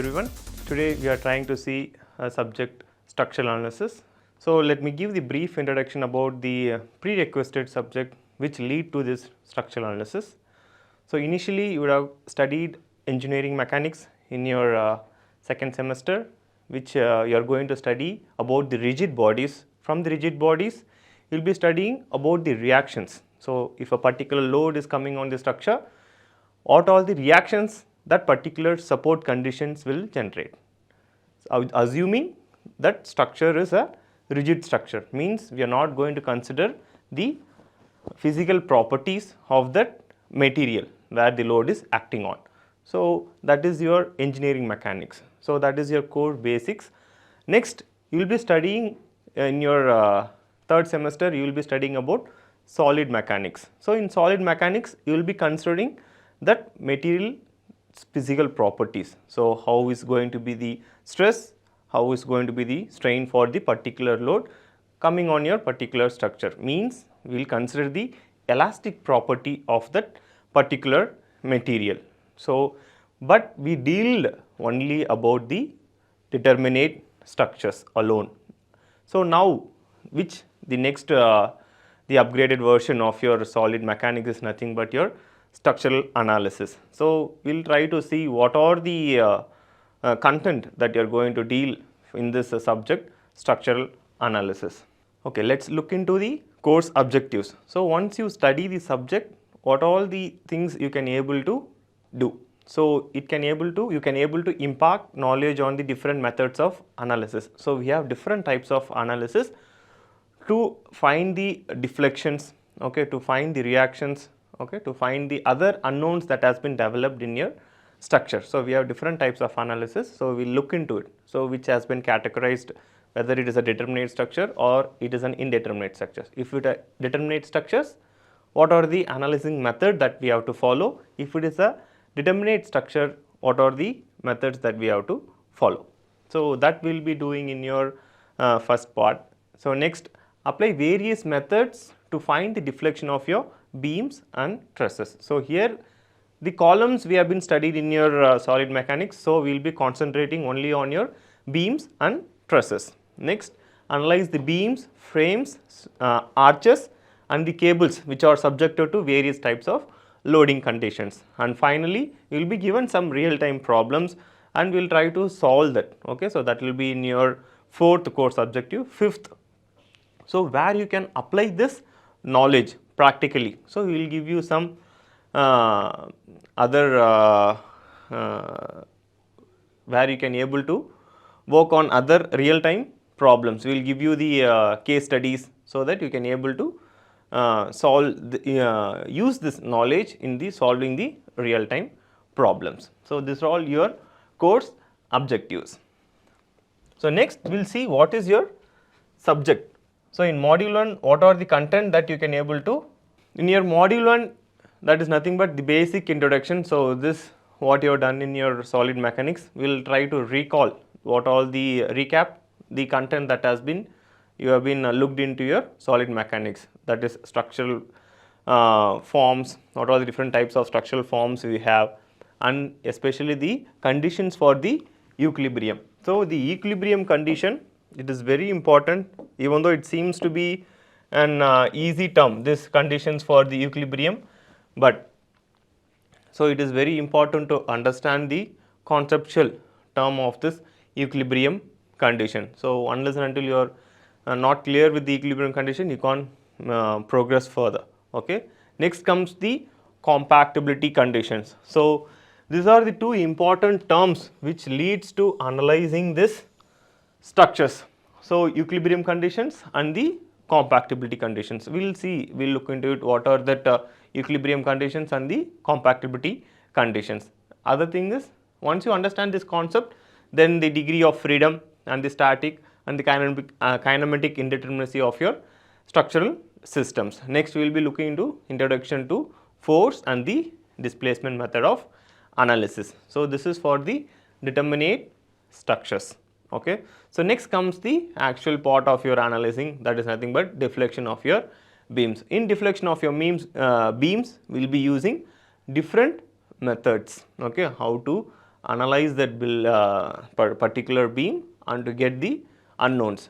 everyone. Today we are trying to see a subject structural analysis. So let me give the brief introduction about the prerequisite subject which lead to this structural analysis. So initially you would have studied engineering mechanics in your second semester, which you are going to study about the rigid bodies. From the rigid bodies you will be studying about the reactions. So if a particular load is coming on the structure, what all the reactions that particular support conditions will generate. So, assuming that structure is a rigid structure, means we are not going to consider the physical properties of that material where the load is acting on. So that is your engineering mechanics. So that is your core basics. Next you will be studying in your third semester, you will be studying about solid mechanics. So in solid mechanics you will be considering that material physical properties. So how is going to be the stress, how is going to be the strain for the particular load coming on your particular structure, means we will consider the elastic property of that particular material. So but we deal only about the determinate structures alone. So now which the next the upgraded version of your solid mechanics is nothing but your structural analysis. So we will try to see what are the content that you are going to deal in this subject structural analysis. Okay, let us look into the course objectives. So once you study the subject, what all the things you can able to do. So you can able to impact knowledge on the different methods of analysis. So we have different types of analysis to find the deflections, okay, to find the reactions, okay, to find the other unknowns that has been developed in your structure. So we have different types of analysis. So we look into it. So which has been categorized, whether it is a determinate structure or it is an indeterminate structure. If it are determinate structures, what are the analyzing method that we have to follow? If it is a determinate structure, what are the methods that we have to follow? So that we will be doing in your first part. So next, apply various methods to find the deflection of your beams and trusses. So here the columns we have been studied in your solid mechanics. So we will be concentrating only on your beams and trusses. Next, analyze the beams, frames, arches and the cables which are subjected to various types of loading conditions. And finally, you will be given some real time problems and we will try to solve that. Okay, so that will be in your fourth course objective. Fifth, so where you can apply this knowledge practically. So we will give you some other where you can able to work on other real time problems. We will give you the case studies so that you can able to solve the, use this knowledge in the solving the real time problems. So these are all your course objectives. So next we will see what is your subject. So in module 1, what are the content that you can able to, in your module 1, that is nothing but the basic introduction. So this what you have done in your solid mechanics, we will try to recall what all the recap the content that has been you have been looked into your solid mechanics, that is structural forms, what are the different types of structural forms we have, and especially the conditions for the equilibrium. So the equilibrium condition, it is very important, even though it seems to be an easy term, this conditions for the equilibrium, but so it is very important to understand the conceptual term of this equilibrium condition. So unless and until you are not clear with the equilibrium condition, you can't progress further. Okay. Next comes the compactability conditions. So these are the two important terms which leads to analyzing this structures. So equilibrium conditions and the compactability conditions. We will see, we will look into it, what are that equilibrium conditions and the compactability conditions. Other thing is, once you understand this concept, then the degree of freedom and the static and the kinematic indeterminacy of your structural systems. Next we will be looking into introduction to force and the displacement method of analysis. So this is for the determinate structures. Okay. So next comes the actual part of your analyzing, that is nothing but deflection of your beams. In deflection of your beams we will be using different methods, okay, how to analyze that particular beam and to get the unknowns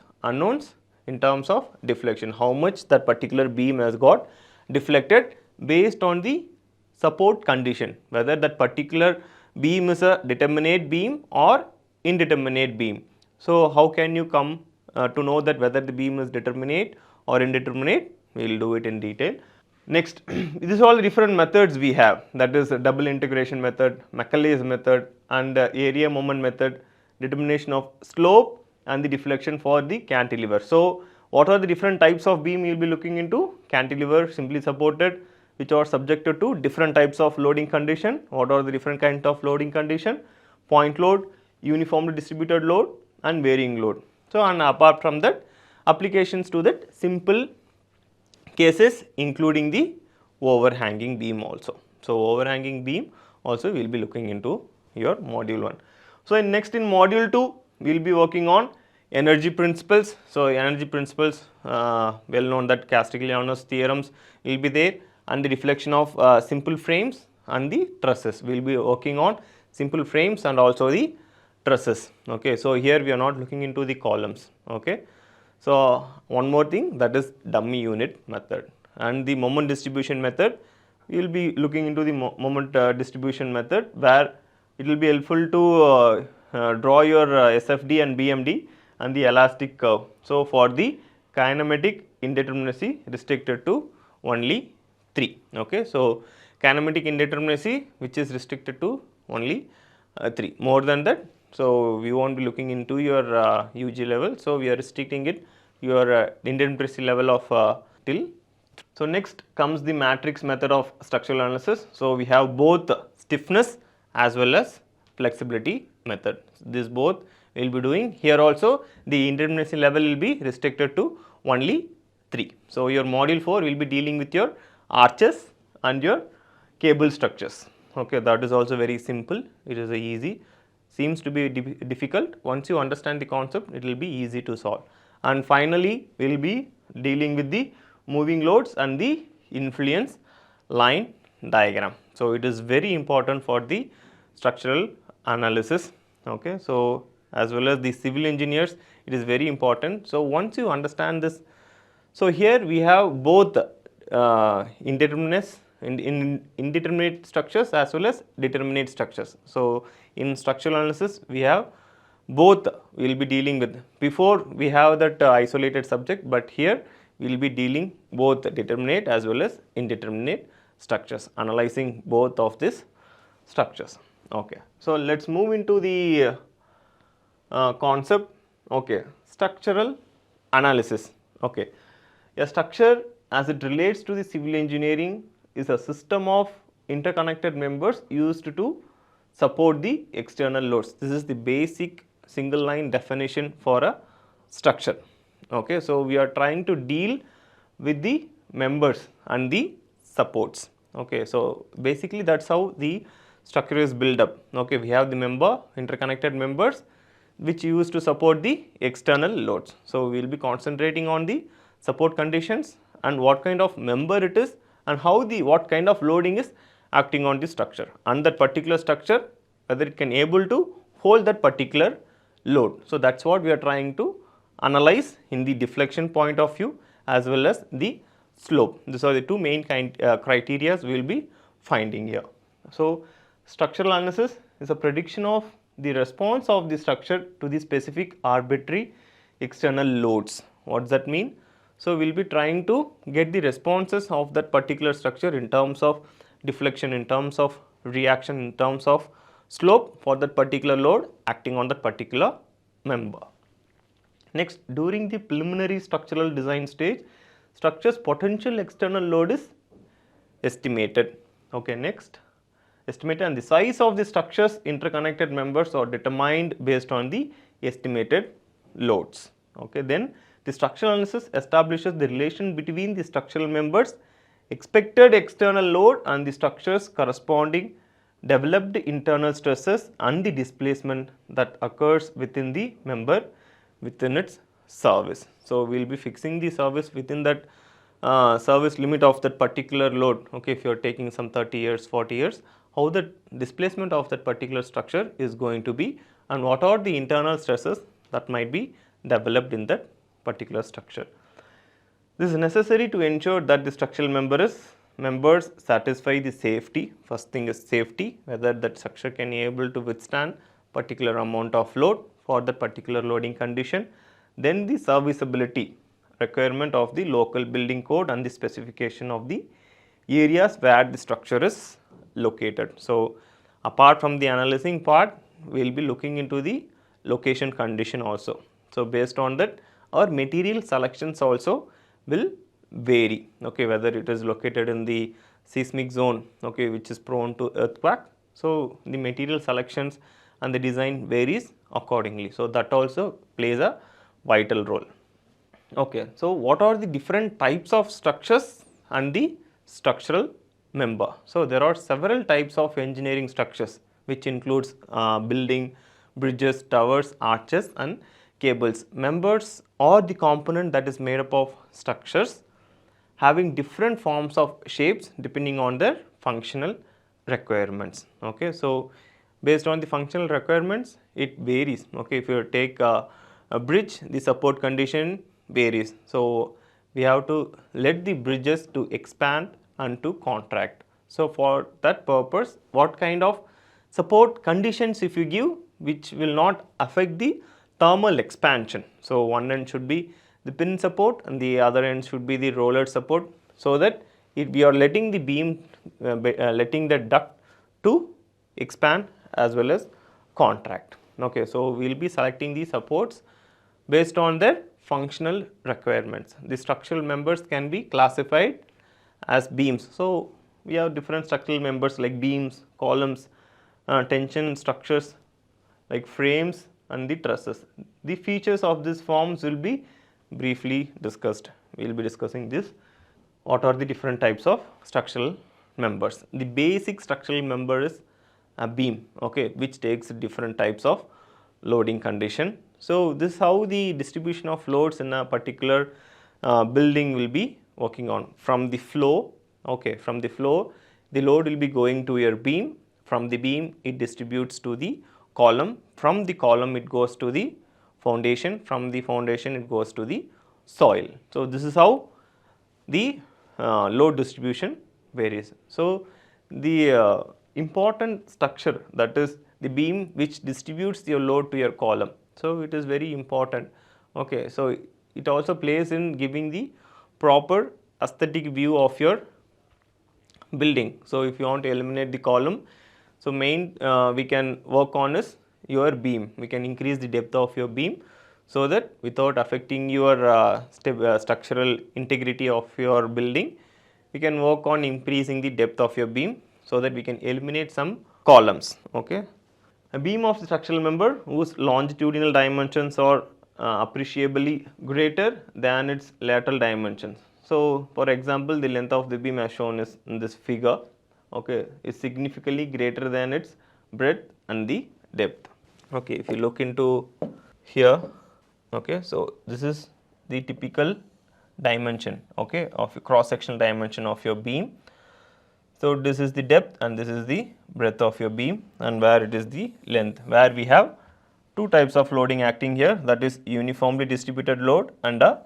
in terms of deflection, how much that particular beam has got deflected based on the support condition, whether that particular beam is a determinate beam or indeterminate beam. So, how can you come to know that whether the beam is determinate or indeterminate? We will do it in detail. Next, these are all different methods we have, that is a double integration method, Macaulay's method and area moment method, determination of slope and the deflection for the cantilever. So, what are the different types of beam you will be looking into? Cantilever simply supported, which are subjected to different types of loading condition. What are the different kinds of loading condition? Point load, uniformly distributed load and varying load. So, and apart from that, applications to that simple cases including the overhanging beam also. So, overhanging beam also we will be looking into your module 1. So, in module 2 we will be working on energy principles. So, energy principles well known that Castigliano's theorems will be there, and the reflection of simple frames and the trusses. We will be working on simple frames and also the trusses. Okay. So, here we are not looking into the columns. Okay. So, one more thing, that is dummy unit method, and the moment distribution method we will be looking into the moment distribution method, where it will be helpful to draw your SFD and BMD and the elastic curve. So, for the kinematic indeterminacy restricted to only 3. Okay. So, kinematic indeterminacy which is restricted to only 3, more than that. So, we will not be looking into your UG level. So, we are restricting it your indeterminacy level of till. So, next comes the matrix method of structural analysis. So, we have both stiffness as well as flexibility method. This both we will be doing. Here also the indeterminacy level will be restricted to only 3. So, your module 4 will be dealing with your arches and your cable structures. Okay, that is also very simple. It is easy. Seems to be difficult. Once you understand the concept, it will be easy to solve. And finally, we will be dealing with the moving loads and the influence line diagram. So, it is very important for the structural analysis. Okay. So, as well as the civil engineers, it is very important. So, once you understand this, so here we have both indeterminate structures as well as determinate structures. So, in structural analysis we have both we will be dealing with. Before we have that isolated subject, but here we will be dealing both determinate as well as indeterminate structures, analyzing both of these structures. Okay. So, let us move into the concept. Okay. Structural analysis. Okay. A structure as it relates to the civil engineering is a system of interconnected members used to support the external loads. This is the basic single line definition for a structure. Okay. So, we are trying to deal with the members and the supports. Okay. So, basically that is how the structure is built up. Okay. We have the interconnected members which used to support the external loads. So, we will be concentrating on the support conditions and what kind of member it is and how what kind of loading is acting on the structure, and that particular structure whether it can able to hold that particular load. So, that is what we are trying to analyze in the deflection point of view as well as the slope. These are the two main criteria we will be finding here. So, structural analysis is a prediction of the response of the structure to the specific arbitrary external loads. What does that mean? So, we will be trying to get the responses of that particular structure in terms of deflection, in terms of reaction, in terms of slope for that particular load acting on that particular member. Next, during the preliminary structural design stage, structure's potential external load is estimated. Okay, next, estimated, and the size of the structure's interconnected members are determined based on the estimated loads. Okay, then the structural analysis establishes the relation between the structural members, expected external load and the structure's corresponding developed internal stresses and the displacement that occurs within the member within its service. So, we will be fixing the service within that service limit of that particular load. Okay, if you are taking some 30 years, 40 years, how the displacement of that particular structure is going to be and what are the internal stresses that might be developed in that particular structure. This is necessary to ensure that the structural members satisfy the safety. First thing is safety, whether that structure can be able to withstand particular amount of load for that particular loading condition. Then the serviceability requirement of the local building code and the specification of the areas where the structure is located. So, apart from the analyzing part, we will be looking into the location condition also. So, based on that, our material selections also will vary, okay, whether it is located in the seismic zone, okay, which is prone to earthquake. So, the material selections and the design varies accordingly. So, that also plays a vital role. Okay, so what are the different types of structures and the structural member? So, there are several types of engineering structures which includes building, bridges, towers, arches and cables. Members are the component that is made up of structures having different forms of shapes depending on their functional requirements. Okay, so based on the functional requirements, it varies. Okay, if you take a bridge, the support condition varies. So, we have to let the bridges to expand and to contract. So, for that purpose, what kind of support conditions if you give which will not affect the thermal expansion. So, one end should be the pin support and the other end should be the roller support, so that we are letting the beam, letting the duct to expand as well as contract. Okay, so, we will be selecting the supports based on their functional requirements. The structural members can be classified as beams. So, we have different structural members like beams, columns, tension structures like frames and the trusses. The features of these forms will be briefly discussed. We will be discussing this. What are the different types of structural members? The basic structural member is a beam, okay, which takes different types of loading condition. So, this is how the distribution of loads in a particular building will be working on. From the floor, okay, from the floor, the load will be going to your beam. From the beam, it distributes to the column. From the column, it goes to the foundation. From the foundation, it goes to the soil. So, this is how the load distribution varies. So, the important structure, that is the beam which distributes your load to your column. So, it is very important. Okay, so it also plays in giving the proper aesthetic view of your building. So, if you want to eliminate the column, so main we can work on is your beam. We can increase the depth of your beam, so that without affecting your structural integrity of your building, we can work on increasing the depth of your beam, so that we can eliminate some columns. Okay. A beam of the structural member whose longitudinal dimensions are appreciably greater than its lateral dimensions. So, for example, the length of the beam as shown is in this figure, okay, is significantly greater than its breadth and the depth. Okay, if you look into here, okay, so this is the typical dimension, okay, of cross sectional dimension of your beam. So, this is the depth and this is the breadth of your beam, and where it is the length, where we have two types of loading acting here, that is uniformly distributed load and a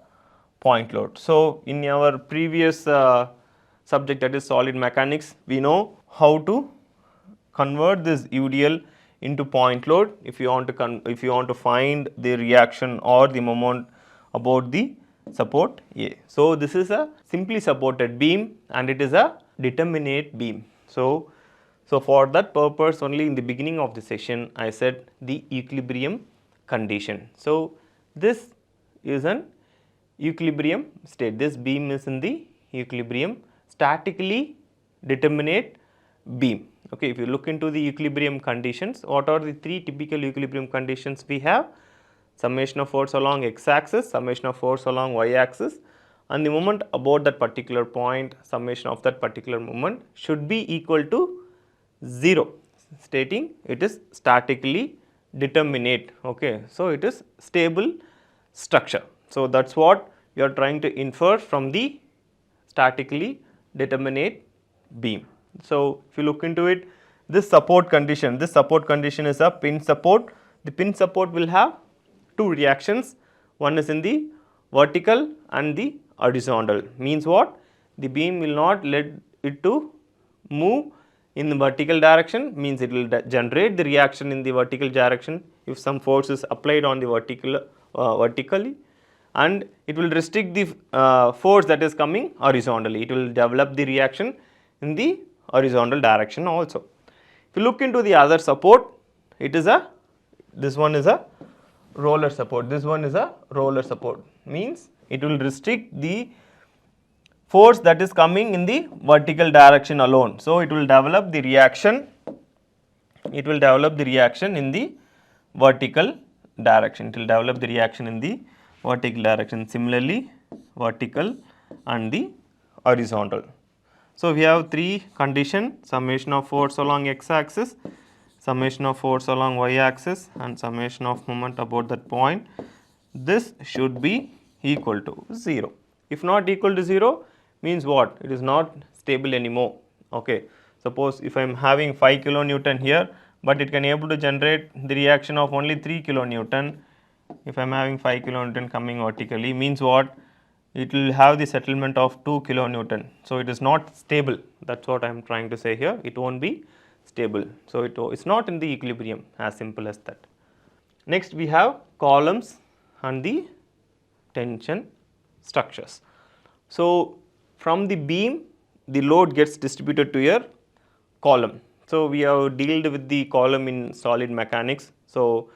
point load. So, in our previous subject, that is solid mechanics, we know how to convert this UDL into point load if you want to find the reaction or the moment about the support A. So, this is a simply supported beam and it is a determinate beam. So, for that purpose only in the beginning of the session I said the equilibrium condition. So, this is an equilibrium state, this beam is in the equilibrium statically determinate beam. Okay, if you look into the equilibrium conditions, what are the three typical equilibrium conditions we have? Summation of force along x axis, summation of force along y axis, and the moment about that particular point, summation of that particular moment should be equal to 0, stating it is statically determinate. Okay, so it is stable structure. So, that is what we are trying to infer from the statically determinate beam. So, if you look into it, this support condition is a pin support. The pin support will have two reactions, one is in the vertical and the horizontal. Means what? The beam will not let it to move in the vertical direction, means it will generate the reaction in the vertical direction if some force is applied on the vertically, and it will restrict the force that is coming horizontally. It will develop the reaction in the horizontal direction also. If you look into the other support, it is this one is a roller support, this one is a roller support, means it will restrict the force that is coming in the vertical direction alone. So, it will develop the reaction in the vertical direction, it will develop the reaction in the vertical direction, similarly vertical and the horizontal. So, we have three conditions: summation of force along x axis, summation of force along y axis, and summation of moment about that point. This should be equal to 0. If not equal to 0, means what? It is not stable anymore. Okay. Suppose if I am having 5 kilonewton here, but it can able to generate the reaction of only 3 kilonewton. If I am having 5 kilonewton coming vertically, means what? It will have the settlement of 2 kilonewton. So, it is not stable. That is what I am trying to say here. It won't be stable. So, it is not in the equilibrium, as simple as that. Next, we have columns and the tension structures. So, from the beam, the load gets distributed to your column. So, we have dealt with the column in solid mechanics. So,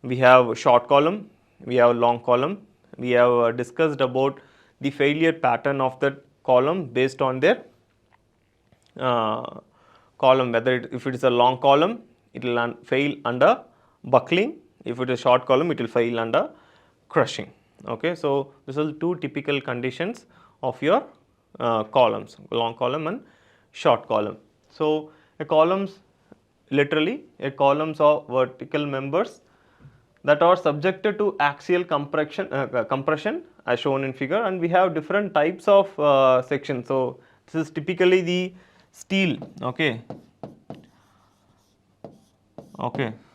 we have short column, we have long column. We have discussed about the failure pattern of that column based on their column, whether if it is a long column, it will fail under buckling. If it is a short column, it will fail under crushing. Okay. So, these are two typical conditions of your columns, long column and short column. So, a columns are vertical members that are subjected to axial compression as shown in figure, and we have different types of sections. So, this is typically the steel. Okay.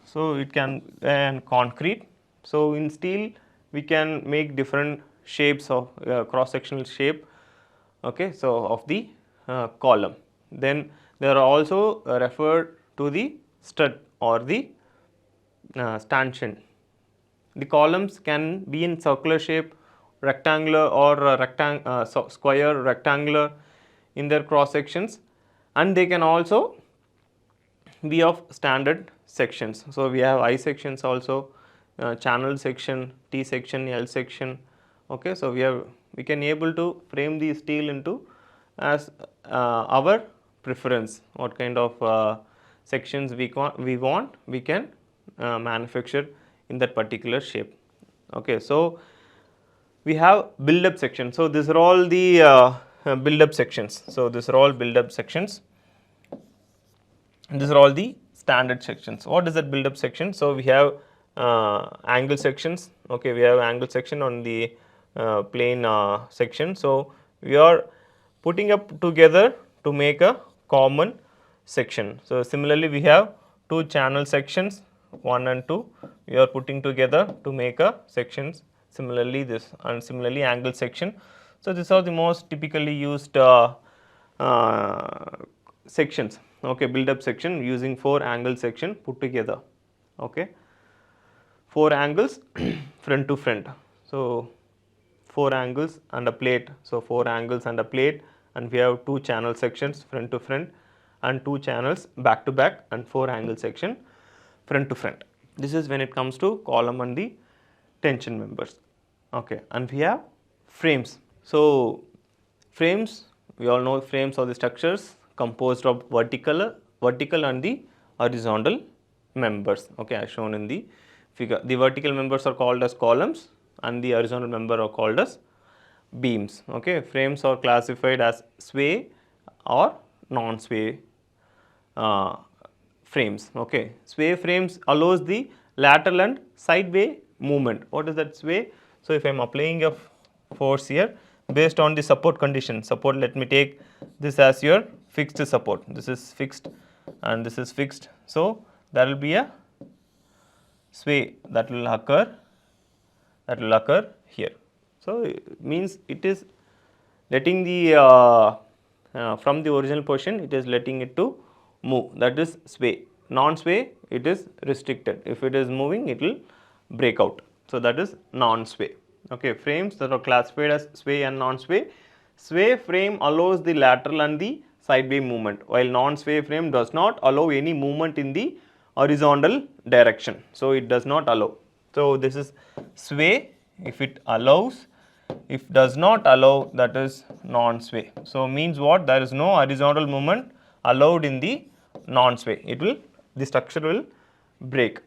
So, it can and concrete. So, in steel we can make different shapes of cross sectional shape. Okay. So, of the column. Then there are also referred to the stud or the stanchion. The columns can be in circular shape, rectangular or square, rectangular in their cross sections, and they can also be of standard sections. So, we have I sections also, channel section, T section, L section. Okay. So, we can able to frame the steel into as our preference, what kind of sections we want, we can manufacture in that particular shape. Okay. So, we have build up section. So, these are all the build up sections. So, these are all build up sections, and these are all the standard sections. What is that build up section? So, we have angle sections. Okay. We have angle section on the plane section. So, we are putting up together to make a common section. So, similarly, we have two channel sections, 1 and 2, we are putting together to make a sections, similarly this, and similarly angle section. So, these are the most typically used sections. Okay, build up section using 4 angle section put together. Okay, 4 angles front to front. So, 4 angles and a plate. So, 4 angles and a plate, and we have 2 channel sections front to front and 2 channels back to back, and 4 angle section front to front. This is when it comes to column and the tension members. Okay. And we have frames. So, frames, we all know frames are the structures composed of vertical and the horizontal members. Okay, as shown in the figure. The vertical members are called as columns and the horizontal member are called as beams. Okay, frames are classified as sway or non-sway frames. Okay, sway frames allows the lateral and sideway movement. What is that sway? So, if I am applying a force here based on the support condition, support, let me take this as your fixed support. This is fixed and this is fixed. So, there will be a sway that will occur here. So, it means it is letting the from the original position, it is letting it to move, that is sway. Non-sway, it is restricted. If it is moving, it will break out. So, that is non-sway. Okay, frames that are classified as sway and non-sway. Sway frame allows the lateral and the sideway movement, while non-sway frame does not allow any movement in the horizontal direction. So, it does not allow. So, this is sway if it allows, if does not allow, that is non-sway. So, means what? There is no horizontal movement allowed in the non-sway. It will, the structure will break.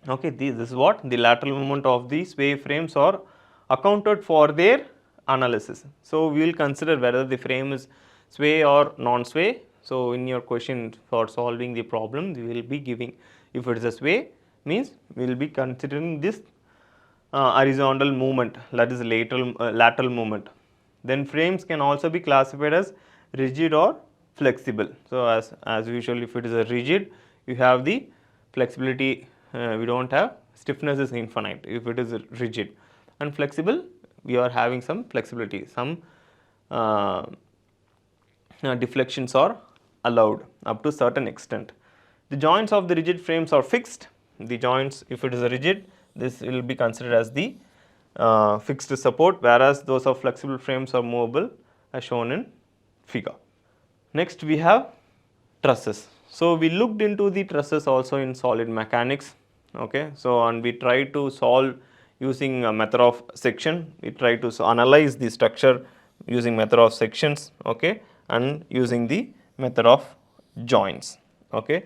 Okay, this is what the lateral movement of the sway frames are accounted for their analysis. So, we will consider whether the frame is sway or non-sway. So, in your question for solving the problem, we will be giving, if it is a sway, means we will be considering this horizontal movement, that is lateral movement. Then frames can also be classified as rigid or flexible. So, as usual, if it is a rigid, you have the flexibility, we do not have, stiffness is infinite if it is rigid, and flexible, we are having some flexibility, some deflections are allowed up to certain extent. The joints of the rigid frames are fixed. The joints, if it is a rigid, this will be considered as the fixed support, whereas those of flexible frames are movable as shown in figure. Next we have trusses. So, we looked into the trusses also in solid mechanics. Okay. So, and we tried to solve using a method of section. We try to analyze the structure using method of sections, okay, and using the method of joints. Okay.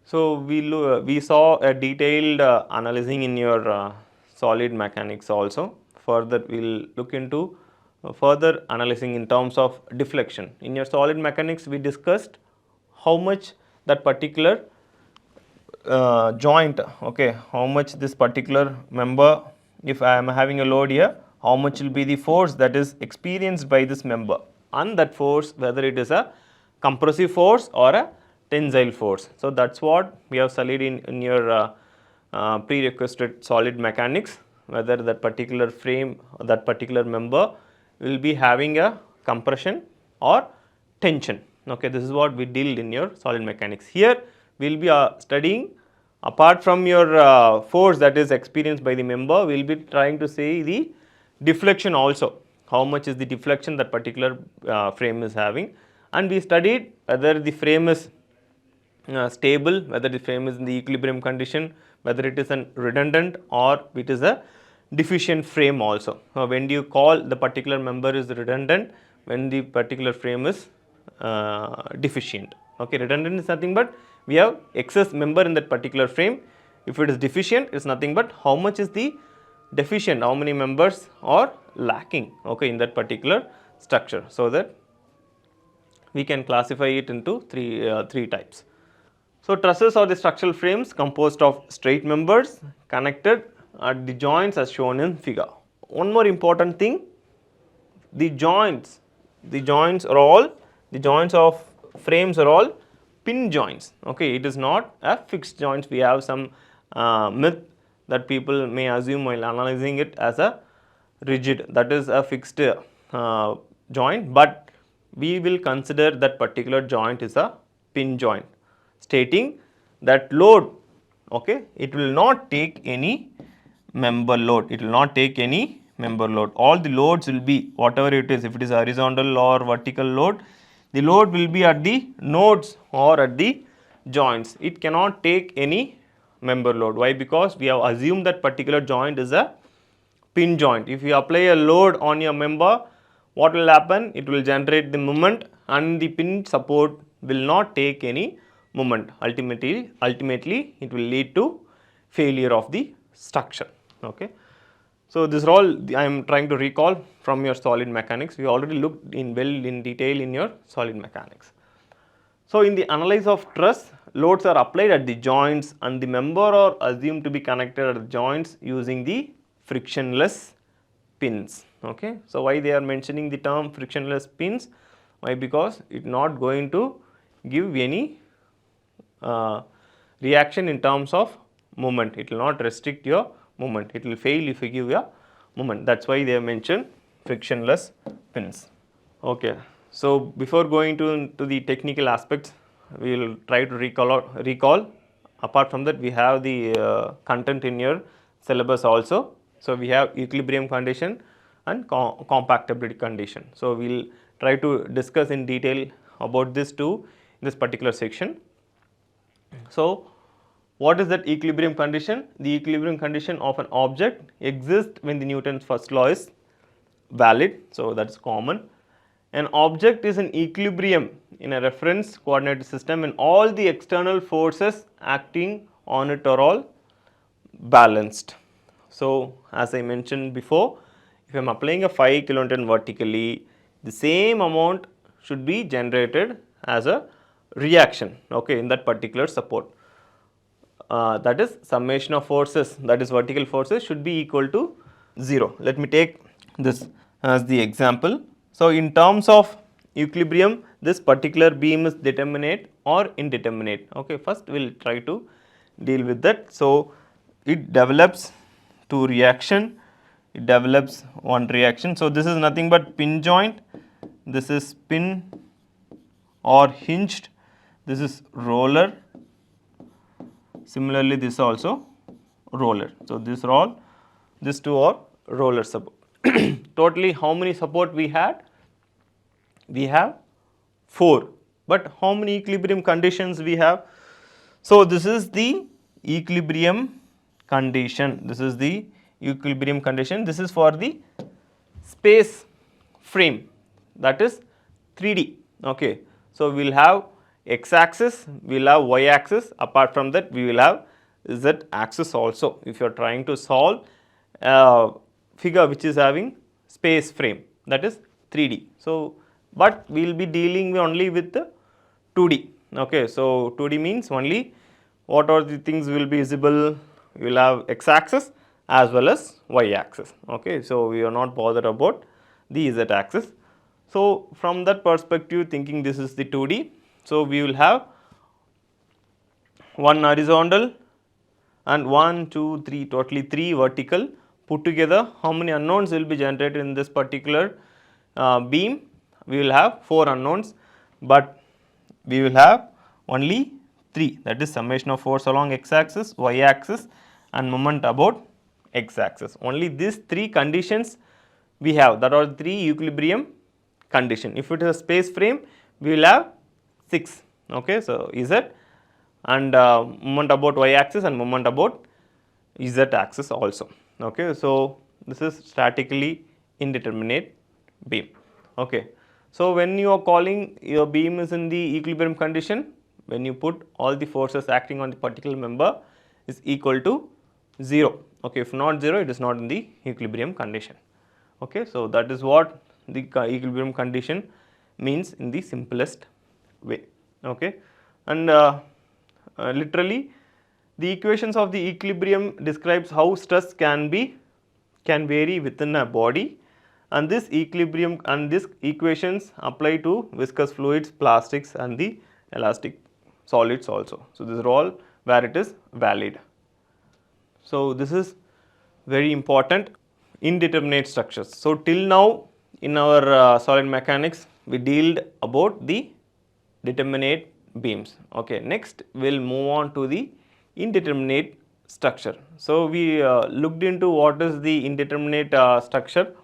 So, we saw a detailed analyzing in your solid mechanics also. Further, we will look into further analyzing in terms of deflection. In your solid mechanics, we discussed how much that particular joint, okay, how much this particular member, if I am having a load here, how much will be the force that is experienced by this member, and that force, whether it is a compressive force or a tensile force. So, that is what we have studied in your prerequisite solid mechanics, whether that particular frame, that particular member will be having a compression or tension. Okay, this is what we dealt in your solid mechanics. Here we will be studying, apart from your force that is experienced by the member, we will be trying to say the deflection also, how much is the deflection that particular frame is having, and we studied whether the frame is stable, whether the frame is in the equilibrium condition, whether it is an redundant or it is a deficient frame also. When do you call the particular member is redundant? When the particular frame is deficient. Okay, redundant is nothing but we have excess member in that particular frame. If it is deficient, it is nothing but how much is the deficient, how many members are lacking, okay, in that particular structure. So, that we can classify it into three types. So, trusses are the structural frames composed of straight members connected at the joints as shown in figure. One more important thing, the joints of frames are all pin joints. Okay, it is not a fixed joints. We have some myth that people may assume while analyzing it as a rigid, that is a fixed joint, but we will consider that particular joint is a pin joint, stating that load, okay, it will not take any member load, it will not take any member load. All the loads will be whatever it is, if it is horizontal or vertical load, the load will be at the nodes or at the joints. It cannot take any member load. Why? Because we have assumed that particular joint is a pin joint. If you apply a load on your member, what will happen? It will generate the moment and the pin support will not take any moment. Ultimately it will lead to failure of the structure. Okay. So, this is all I am trying to recall from your solid mechanics. We already looked in detail in your solid mechanics. So, in the analysis of truss, loads are applied at the joints and the member are assumed to be connected at the joints using the frictionless pins. Okay. So, why they are mentioning the term frictionless pins? Why? Because it is not going to give any reaction in terms of moment. It will not restrict your movement. It will fail if you give a movement. That's why they have mentioned frictionless pins. Okay. So before going to the technical aspects, we will try to recall. Apart from that, we have the content in your syllabus also. So we have equilibrium condition and compactability condition. So we will try to discuss in detail about this too in this particular section. So what is that equilibrium condition? The equilibrium condition of an object exists when the Newton's first law is valid. So that is common. An object is in equilibrium in a reference coordinate system when all the external forces acting on it are all balanced. So as I mentioned before, if I am applying a 5 kilonewton vertically, the same amount should be generated as a reaction, okay, in that particular support. That is summation of forces, that is vertical forces, should be equal to 0. Let me take this as the example. So in terms of equilibrium, this particular beam is determinate or indeterminate. Okay, first we will try to deal with that. So it develops two reaction, it develops one reaction. So this is nothing but pin joint, this is pin or hinged, this is roller, similarly this also roller. So these two are roller support. Totally how many support we had? We have 4, but how many equilibrium conditions we have? So this is the equilibrium condition, this is the equilibrium condition, this is for the space frame, that is 3D. Okay. So we will have x axis, we will have y axis, apart from that we will have z axis also if you are trying to solve a figure which is having space frame, that is 3D. So but we will be dealing only with the 2D. Okay. So 2D means only what are the things will be visible, we will have x axis as well as y axis. Okay. So we are not bothered about the z axis. So from that perspective, thinking this is the 2D, so we will have one horizontal and 1, 2, 3, totally 3 vertical. Put together, how many unknowns will be generated in this particular beam? We will have 4 unknowns, but we will have only 3, that is summation of force along x axis, y axis and moment about x axis. Only these 3 conditions we have, that are 3 equilibrium condition. If it is a space frame, we will have 6. Okay. So z and moment about y axis and moment about z axis also. Okay. So this is statically indeterminate beam. Okay. So when you are calling your beam is in the equilibrium condition, when you put all the forces acting on the particular member is equal to 0. Okay. If not 0, it is not in the equilibrium condition. Okay. So that is what the equilibrium condition means in the simplest way. Okay. And literally the equations of the equilibrium describes how stress can vary within a body, and this equilibrium and these equations apply to viscous fluids, plastics and the elastic solids also. So these are all where it is valid. So this is very important, indeterminate structures. So till now in our solid mechanics we dealt about the determinate beams. Okay. Next we will move on to the indeterminate structure. So we looked into what is the indeterminate structure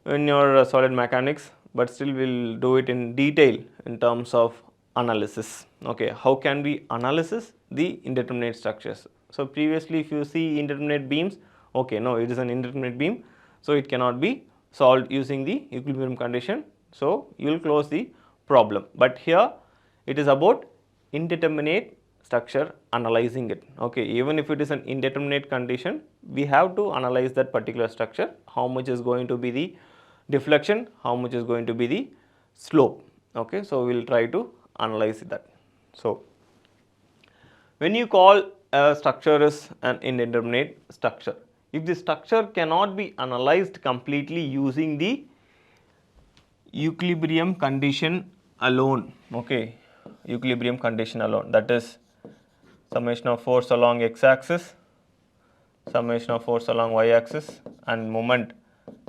in your solid mechanics, but still we will do it in detail in terms of analysis. Okay. How can we analysis the indeterminate structures? So previously if you see indeterminate beams, okay, no, it is an indeterminate beam, so it cannot be solved using the equilibrium condition. So you will close the problem. But here it is about indeterminate structure, analyzing it. Okay. Even if it is an indeterminate condition, we have to analyze that particular structure, how much is going to be the deflection, how much is going to be the slope. Okay. So we will try to analyze that. So when you call a structure is an indeterminate structure, if the structure cannot be analyzed completely using the equilibrium condition alone, okay, equilibrium condition alone, that is summation of force along x-axis, summation of force along y-axis, and moment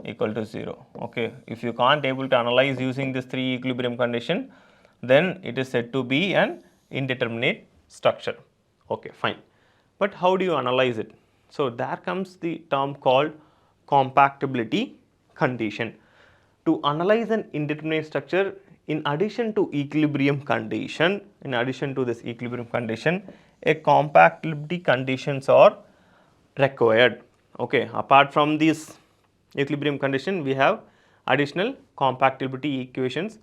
equal to 0. Okay. If you can't able to analyze using this 3 equilibrium condition, then it is said to be an indeterminate structure. Okay, fine. But how do you analyze it? So, there comes the term called compactibility condition. To analyze an indeterminate structure, in addition to equilibrium condition, a compactibility conditions are required. Okay, apart from this equilibrium condition, we have additional compactibility equations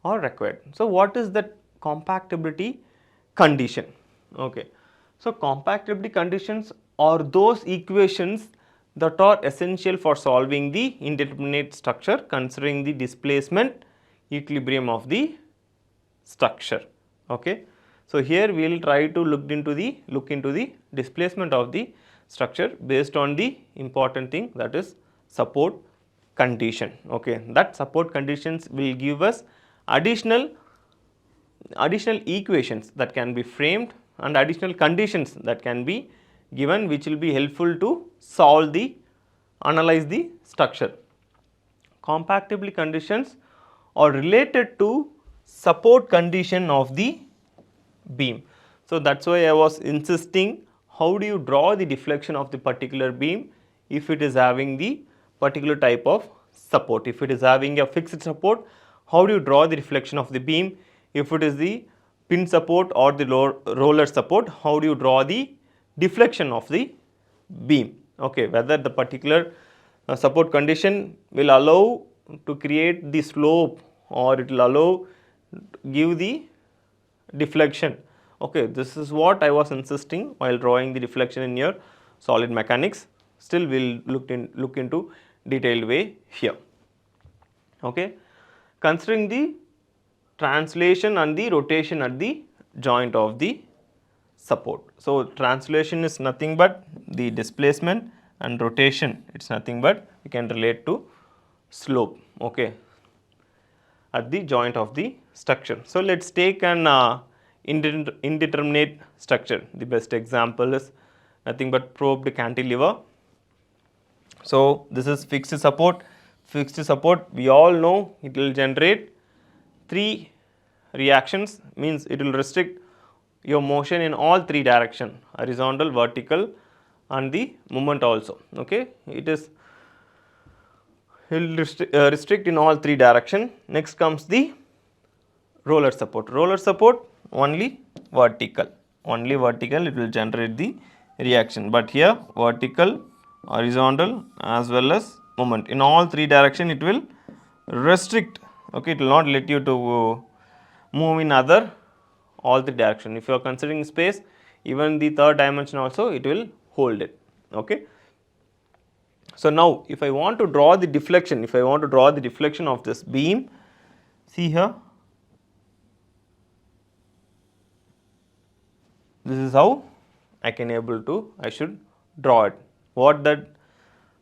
are required. So, what is that compactibility condition? Okay. So, compactibility conditions are those equations that are essential for solving the indeterminate structure considering the displacement equilibrium of the structure. Okay. So, here we will try to look into the displacement of the structure based on the important thing, that is support condition. Okay. That support conditions will give us additional equations that can be framed and additional conditions that can be given, which will be helpful to analyze the structure. Compactibility conditions are related to support condition of the beam. So, that is why I was insisting, how do you draw the deflection of the particular beam if it is having the particular type of support. If it is having a fixed support, how do you draw the deflection of the beam? If it is the pin support or the roller support, how do you draw the deflection of the beam? Okay, whether the particular support condition will allow to create the slope or it will allow give the deflection. Okay, this is what I was insisting while drawing the deflection in your solid mechanics. Still we will look into detailed way here. Okay. Considering the translation and the rotation at the joint of the support. So, translation is nothing but the displacement and rotation, it is nothing but we can relate to slope, okay, at the joint of the structure. So, let us take an indeterminate structure. The best example is nothing but probed cantilever. So, this is fixed support. Fixed support, we all know it will generate 3 reactions, means it will restrict your motion in all 3 direction, horizontal, vertical and the moment also. Okay. It will restrict in all 3 direction. Next comes the roller support. Roller support only vertical it will generate the reaction, but here vertical, horizontal as well as moment, in all 3 direction it will restrict. Okay, it will not let you to move in all 3 direction. If you are considering space, even the 3rd dimension also it will hold it. Okay. So, now if I want to draw the deflection, of this beam, see here, this is how I should draw it. What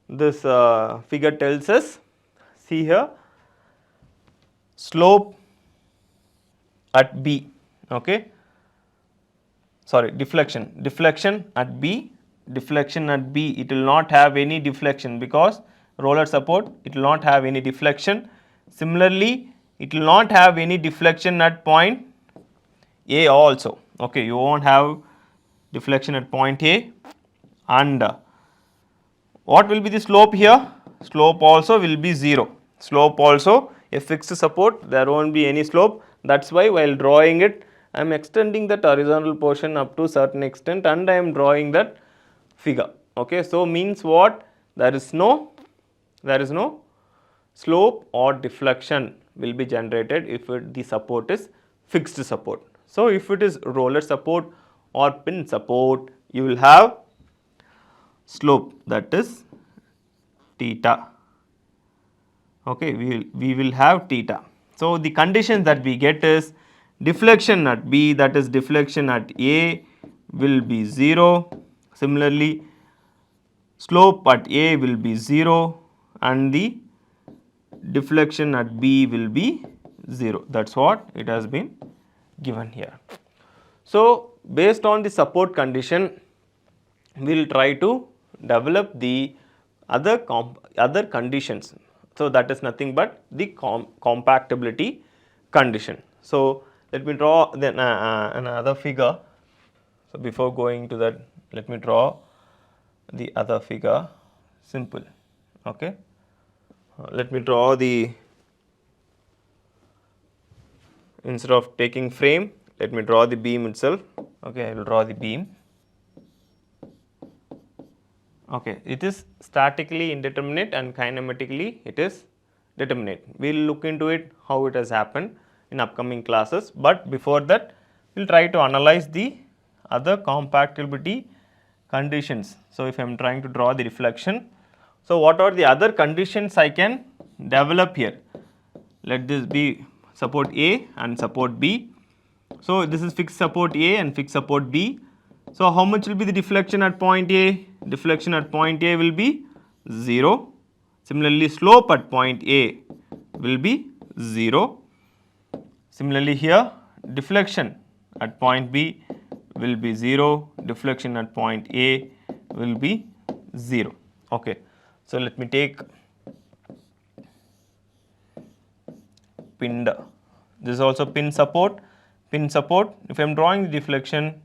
this figure tells us, see here, slope at B, okay, sorry, deflection at B, it will not have any deflection because roller support, it will not have any deflection. Similarly, it will not have any deflection at point A also. Okay, you won't have deflection at point A, and what will be the slope here? Slope also will be 0. Slope also, a fixed support, there won't be any slope. That is why while drawing it, I am extending that horizontal portion up to certain extent and I am drawing that figure. Okay, so means what? There is no slope or deflection will be generated if the support is fixed support. So, if it is roller support or pin support, you will have slope, that is theta. Okay, we will have theta. So, the conditions that we get is deflection at B, that is deflection at A will be 0. Similarly, slope at A will be 0 and the deflection at B will be 0. That is what it has been given here. So, based on the support condition, we will try to develop the other conditions. So, that is nothing but the compactability condition. So, let me draw then another figure. So, before going to that, let me draw the other figure, simple. Okay. Let me draw the, instead of taking frame, let me draw the beam itself. Okay, I will draw the beam. Okay, it is statically indeterminate and kinematically it is determinate. We will look into it how it has happened in upcoming classes, but before that we will try to analyze the other compactability conditions. So, if I am trying to draw the reflection, so what are the other conditions I can develop here? Let this be support A and support B. So, this is fixed support A and fixed support B. So, how much will be the deflection at point A? Deflection at point A will be 0. Similarly, slope at point A will be 0. Similarly, here deflection at point B will be 0, deflection at point A will be 0. Okay. So, let me take pinned. This is also pin support. Pin support, if I am drawing the deflection,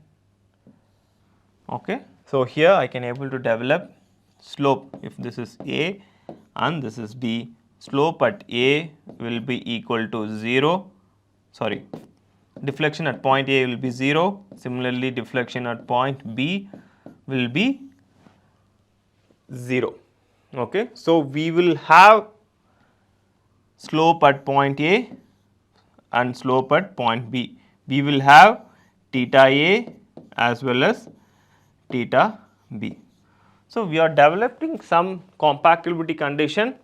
okay. So, here I can able to develop slope. If this is A and this is B, slope at A will be equal to 0, sorry, deflection at point A will be 0. Similarly, deflection at point B will be 0. Okay. So, we will have slope at point A and slope at point B. We will have theta A as well as theta B. So, we are developing some compactability condition,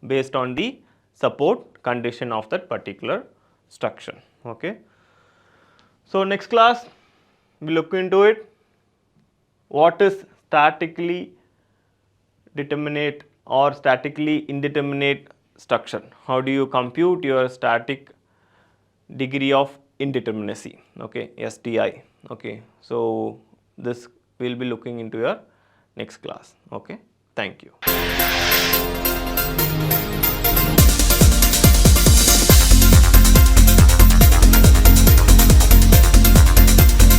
based on the support condition of that particular structure. Okay. So, next class we look into it, what is statically determinate or statically indeterminate structure. How do you compute your static degree of indeterminacy, okay, SDI. Okay. So, this we will be looking into your next class. Okay. Thank you.